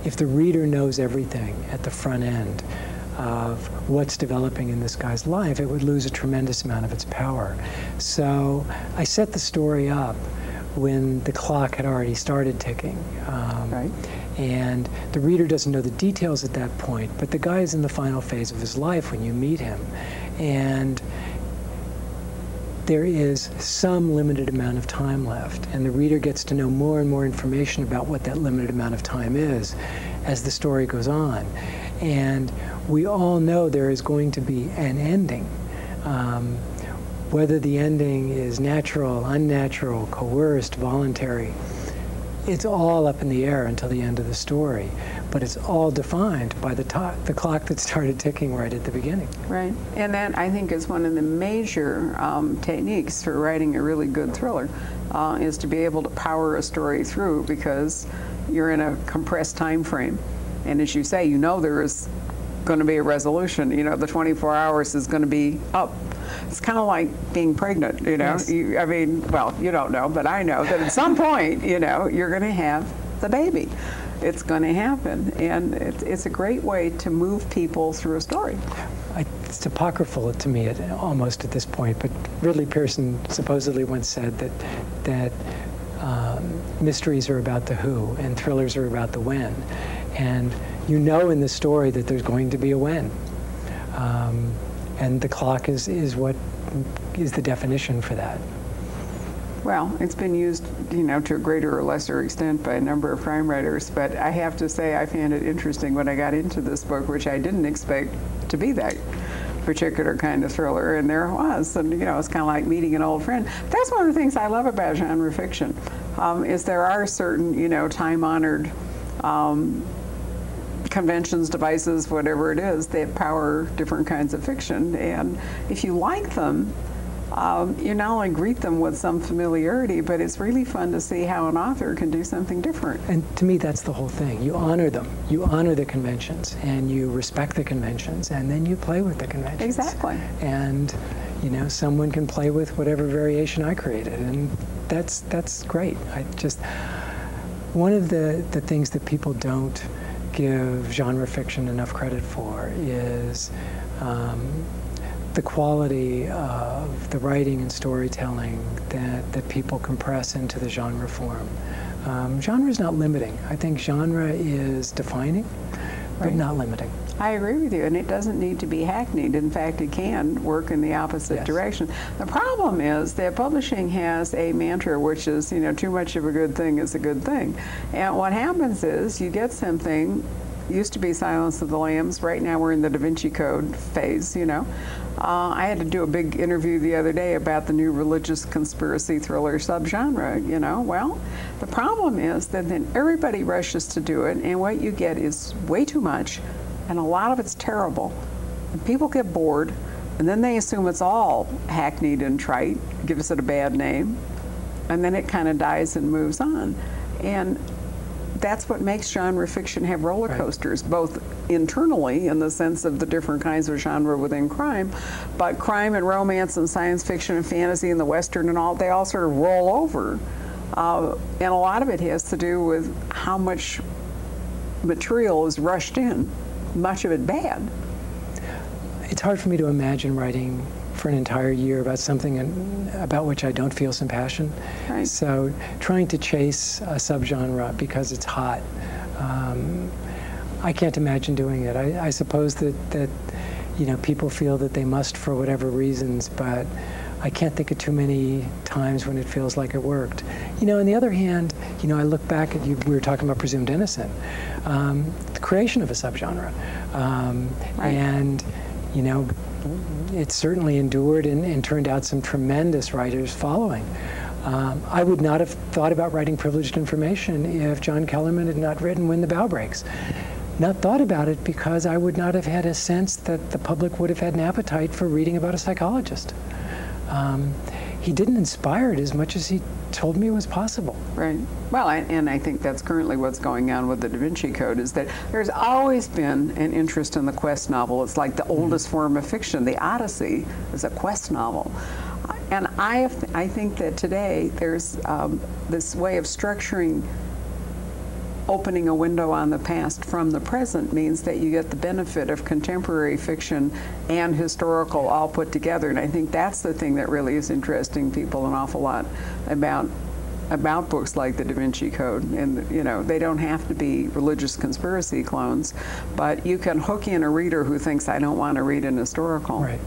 if the reader knows everything at the front end of what's developing in this guy's life, it would lose a tremendous amount of its power. So I set the story up when the clock had already started ticking. Right. And the reader doesn't know the details at that point, but the guy is in the final phase of his life when you meet him. And there is some limited amount of time left, and the reader gets to know more and more information about what that limited amount of time is as the story goes on. And we all know there is going to be an ending. Whether the ending is natural, unnatural, coerced, voluntary, it's all up in the air until the end of the story. But it's all defined by the clock that started ticking right at the beginning. Right, and that I think is one of the major techniques for writing a really good thriller, is to be able to power a story through, because you're in a compressed time frame. And as you say, you know there is going to be a resolution. You know, the 24 hours is going to be up. It's kind of like being pregnant, you know. Yes. I mean, well, you don't know, but I know that at some point, you know, you're going to have the baby. It's going to happen, and it's a great way to move people through a story. It's apocryphal to me almost at this point, but Ridley Pearson supposedly once said that mysteries are about the who and thrillers are about the when. And you know in the story that there's going to be a when. And the clock is what is the definition for that. Well, it's been used, you know, to a greater or lesser extent by a number of crime writers, but I have to say I found it interesting when I got into this book, which I didn't expect to be that particular kind of thriller, and there it was. And, you know, it's kind of like meeting an old friend. That's one of the things I love about genre fiction, is there are certain, you know, time-honored conventions, devices, whatever it is, that power different kinds of fiction. And if you like them, you not only greet them with some familiarity, but it's really fun to see how an author can do something different. And to me, that's the whole thing. You honor them. You honor the conventions, and you respect the conventions, and then you play with the conventions. Exactly. And, you know, someone can play with whatever variation I created, and that's great. One of the things that people don't give genre fiction enough credit for is the quality of the writing and storytelling that people compress into the genre form. Genre is not limiting. I think genre is defining, but not limiting. I agree with you, and it doesn't need to be hackneyed. In fact, it can work in the opposite direction. The problem is that publishing has a mantra, which is, you know, too much of a good thing is a good thing. And what happens is you get something, used to be Silence of the Lambs, right now we're in the Da Vinci Code phase, you know. I had to do a big interview the other day about the new religious conspiracy thriller subgenre, you know. Well, the problem is that then everybody rushes to do it, and what you get is way too much, and a lot of it's terrible. And people get bored, and then they assume it's all hackneyed and trite, gives it a bad name, and then it kind of dies and moves on. And that's what makes genre fiction have roller coasters, both internally in the sense of the different kinds of genre within crime, but crime and romance and science fiction and fantasy and the Western and all, they all sort of roll over. And a lot of it has to do with how much material is rushed in, much of it bad. It's hard for me to imagine writing for an entire year about something about which I don't feel some passion. Right. So trying to chase a subgenre because it's hot, I can't imagine doing it. I suppose that you know, people feel that they must for whatever reasons, but I can't think of too many times when it feels like it worked. You know, on the other hand, you know, I look back at we were talking about Presumed Innocent, the creation of a subgenre, and you know, it certainly endured and turned out some tremendous writers following. I would not have thought about writing Privileged Information if John Kellerman had not written When the Bough Breaks. Not thought about it because I would not have had a sense that the public would have had an appetite for reading about a psychologist. He didn't inspire it as much as he told me was possible. Right. Well, and I think that's currently what's going on with the Da Vinci Code, is that there's always been an interest in the quest novel. It's like the oldest form of fiction. The Odyssey is a quest novel. And I think that today there's this way of structuring opening a window on the past from the present means that you get the benefit of contemporary fiction and historical all put together. And I think that's the thing that really is interesting people an awful lot about books like the Da Vinci Code. And you know, they don't have to be religious conspiracy clones, but you can hook in a reader who thinks, I don't want to read an historical. Right.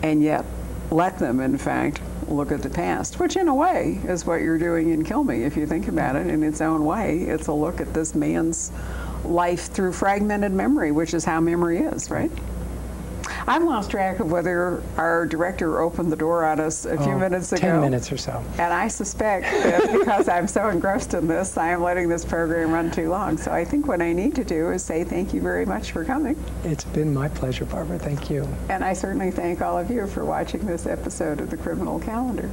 And yet let them, in fact, look at the past, which in a way is what you're doing in Kill Me, if you think about it in its own way. It's a look at this man's life through fragmented memory, which is how memory is, right? I've lost track of whether our director opened the door on us a few minutes ago. 10 minutes or so. And I suspect that because I'm so engrossed in this, I am letting this program run too long. So I think what I need to do is say thank you very much for coming. It's been my pleasure, Barbara. Thank you. And I certainly thank all of you for watching this episode of The Criminal Calendar.